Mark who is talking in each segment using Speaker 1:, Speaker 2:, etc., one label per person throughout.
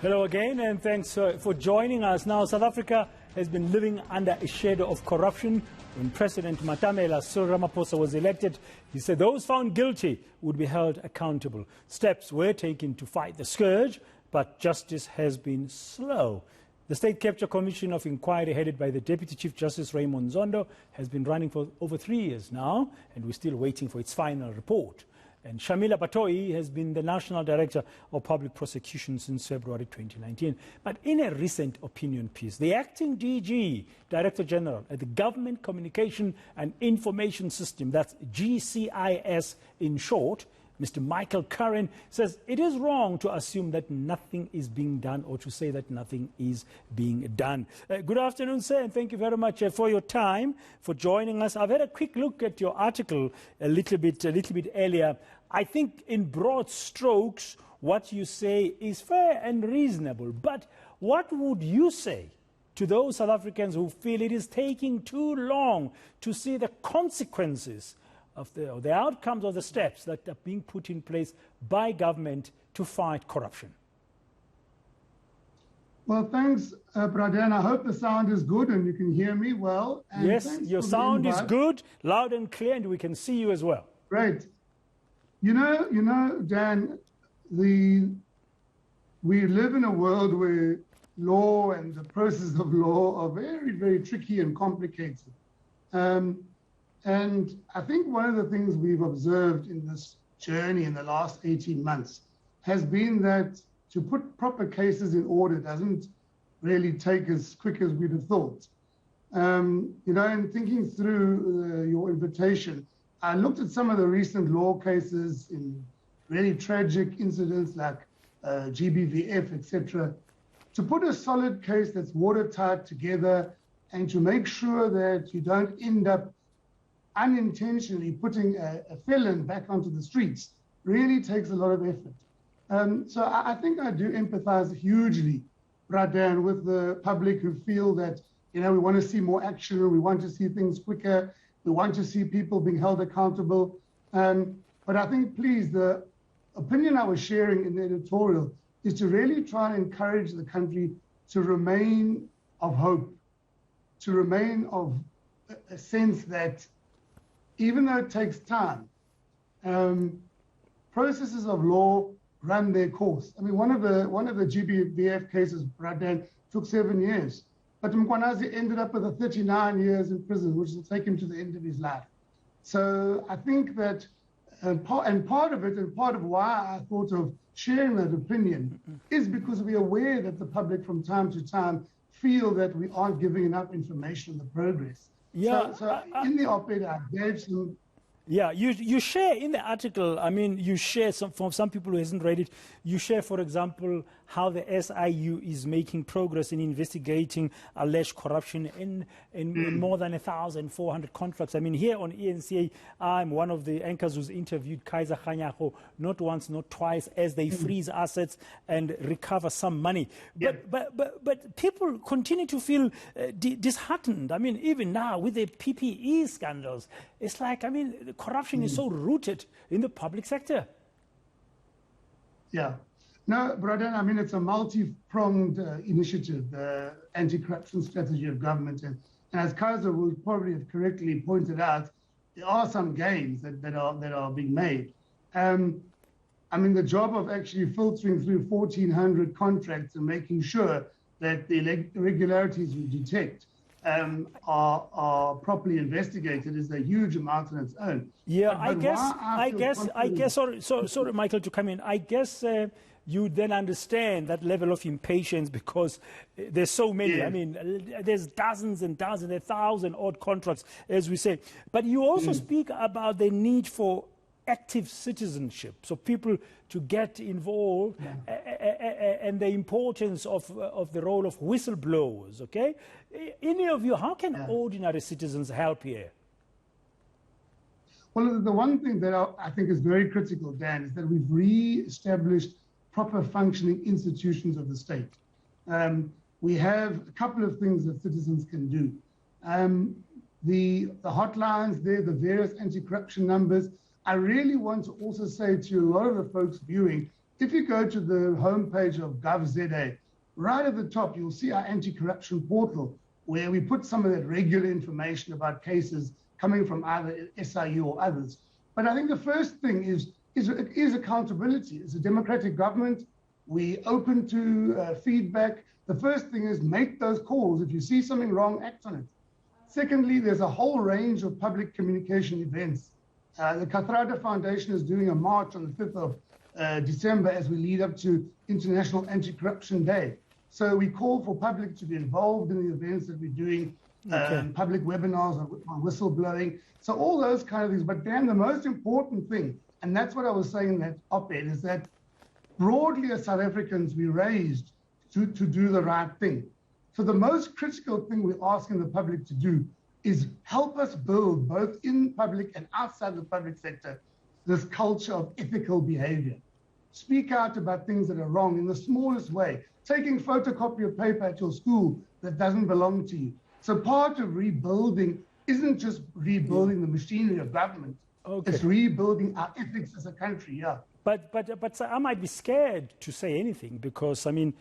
Speaker 1: Hello again, and thanks for joining us. Now, South Africa has been living under a shadow of corruption. When President Cyril Ramaphosa was elected, he said those found guilty would be held accountable. Steps were taken to fight the scourge, but justice has been slow. The State Capture Commission of Inquiry, headed by the Deputy Chief Justice Raymond Zondo, has been running for over 3 years now, and we're still waiting for its final report. And Shamila Batoyi has been the National Director of Public Prosecution since February 2019. But in a recent opinion piece, the acting DG, Director General at the Government Communication and Information System, that's GCIS in short, Mr. Michael Currin, says it is wrong to assume that nothing is being done or to say that nothing is being done. Good afternoon, sir, and thank you very much for your time, for joining us. I've had a quick look at your article a little bit earlier. I think in broad strokes, what you say is fair and reasonable. But what would you say to those South Africans who feel it is taking too long to see the consequences of the outcomes of the steps that are being put in place by government to fight corruption?
Speaker 2: Well, thanks, Pradan. I hope the sound is good and you can hear me well. And
Speaker 1: yes, your sound is good, loud and clear, and we can see you as well.
Speaker 2: Great. You know, Dan, we live in a world where law and the process of law are very, very tricky and complicated. And I think one of the things we've observed in this journey in the last 18 months has been that to put proper cases in order doesn't really take as quick as we'd have thought. You know, in thinking through your invitation, I looked at some of the recent law cases in really tragic incidents like GBVF, etc., to put a solid case that's watertight together and to make sure that you don't end up unintentionally putting a felon back onto the streets really takes a lot of effort. So I think I do empathize hugely, Pradan, with the public who feel that, you know, we want to see more action, we want to see things quicker, we want to see people being held accountable. But I think, please, the opinion I was sharing in the editorial is to really try and encourage the country to remain of hope, to remain of a sense that even though it takes time, processes of law run their course. I mean, one of the GBVF cases, Pradan, took 7 years. But Mkwanazi ended up with 39 years in prison, which will take him to the end of his life. So I think that, part of why I thought of sharing that opinion is because we're aware that the public from time to time feel that we aren't giving enough information on the progress.
Speaker 1: Yeah.
Speaker 2: So in the op-ed, I gave some.
Speaker 1: Yeah, you share in the article, I mean, you share for some people who hasn't read it, you share, for example, how the SIU is making progress in investigating alleged corruption in more than 1,400 contracts. I mean, here on eNCA, I'm one of the anchors who's interviewed Kaiser Kganyago not once, not twice, as they freeze assets and recover some money. But people continue to feel disheartened. I mean, even now with the PPE scandals, it's like, I mean, corruption is so rooted in the public sector.
Speaker 2: Yeah. No, Bradan, I mean, it's a multi-pronged initiative, the anti-corruption strategy of government. And as Kaiser will probably have correctly pointed out, there are some gains that are being made. I mean, the job of actually filtering through 1,400 contracts and making sure that the irregularities we detect are properly investigated is a huge amount on its own.
Speaker 1: Yeah, I guess. Sorry, Michael, to come in. I guess you then understand that level of impatience because there's so many. Yeah. I mean, there's dozens and dozens, 1,000-odd contracts, as we say. But you also speak about the need for active citizenship, so people to get involved, and the importance of the role of whistleblowers, okay? In your view, how can ordinary citizens help here?
Speaker 2: Well, the one thing that I think is very critical, Dan, is that we've re-established proper functioning institutions of the state. We have a couple of things that citizens can do. The hotlines there, the various anti-corruption numbers. I really want to also say to a lot of the folks viewing If you go to the homepage of GovZA, right at the top, you'll see our anti-corruption portal, where we put some of that regular information about cases coming from either SIU or others. But I think the first thing is accountability. It's a democratic government. We open to feedback. The first thing is make those calls. If you see something wrong, act on it. Secondly, there's a whole range of public communication events. The Kathrada Foundation is doing a march on the 5th of December as we lead up to International Anti-Corruption Day. So we call for public to be involved in the events that we're doing, public webinars on whistleblowing. So all those kind of things. But Dan, the most important thing, and that's what I was saying in that op-ed, is that broadly as South Africans, we raised to do the right thing. So the most critical thing we're asking the public to do is help us build, both in public and outside the public sector, this culture of ethical behavior. Speak out about things that are wrong in the smallest way. Taking photocopy of paper at your school that doesn't belong to you. So part of rebuilding isn't just rebuilding the machinery of government. It's rebuilding our ethics as a country,
Speaker 1: But I might be scared to say anything because, I mean,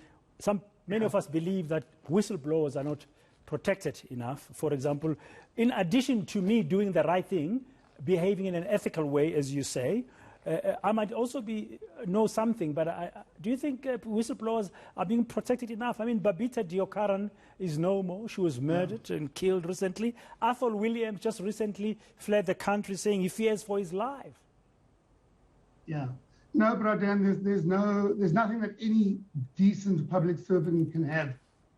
Speaker 1: many of us believe that whistleblowers are not protected enough. For example, in addition to me doing the right thing, behaving in an ethical way, as you say, I might also know something, but do you think whistleblowers are being protected enough? I mean, Babita Deokaran is no more. She was murdered and killed recently. Athol Williams just recently fled the country saying he fears for his life.
Speaker 2: Yeah. No, but Dan, there's nothing that any decent public servant can have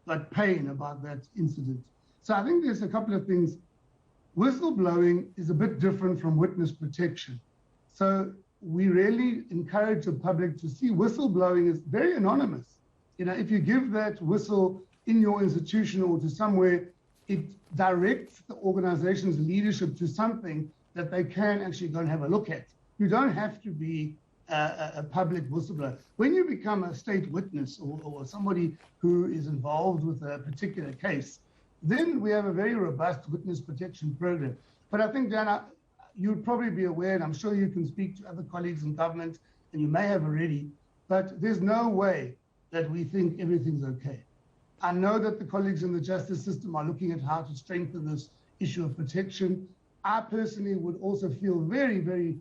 Speaker 2: but pain about that incident. So I think there's a couple of things. Whistleblowing is a bit different from witness protection. So we really encourage the public to see whistleblowing is very anonymous. You know, if you give that whistle in your institution or to somewhere, it directs the organization's leadership to something that they can actually go and have a look at. You don't have to be a public whistleblower. When you become a state witness or somebody who is involved with a particular case, then we have a very robust witness protection program. But I think, Dan, you'd probably be aware, and I'm sure you can speak to other colleagues in government, and you may have already, but there's no way that we think everything's okay. I know that the colleagues in the justice system are looking at how to strengthen this issue of protection. I personally would also feel very, very,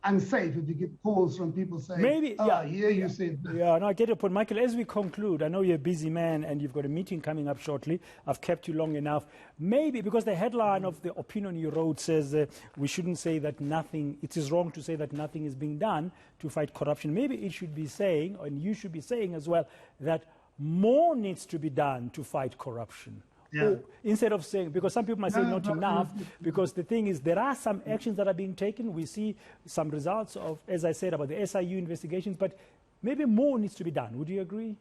Speaker 2: unsafe if you get calls from people saying, you said this.
Speaker 1: Yeah, no, I get your point. Michael, as we conclude, I know you're a busy man and you've got a meeting coming up shortly. I've kept you long enough. Maybe because the headline of the opinion you wrote says we shouldn't say that it is wrong to say that nothing is being done to fight corruption. Maybe it should be saying, and you should be saying as well, that more needs to be done to fight corruption.
Speaker 2: Yeah.
Speaker 1: Instead of saying, because some people might say not enough, because the thing is there are some actions that are being taken. We see some results of, as I said, about the SIU investigations, but maybe more needs to be done. Would you agree?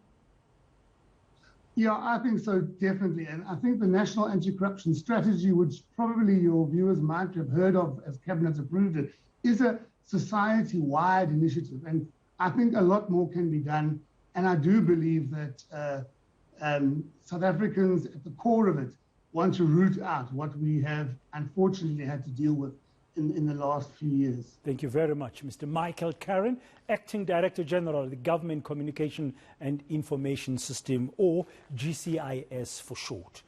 Speaker 2: Yeah, I think so, definitely. And I think the National Anti-Corruption Strategy, which probably your viewers might have heard of as Cabinet approved it, is a society-wide initiative. And I think a lot more can be done. And I do believe that South Africans at the core of it want to root out what we have unfortunately had to deal with in the last few years.
Speaker 1: Thank you very much, Mr. Michael Currin, Acting Director General of the Government Communication and Information System, or GCIS for short.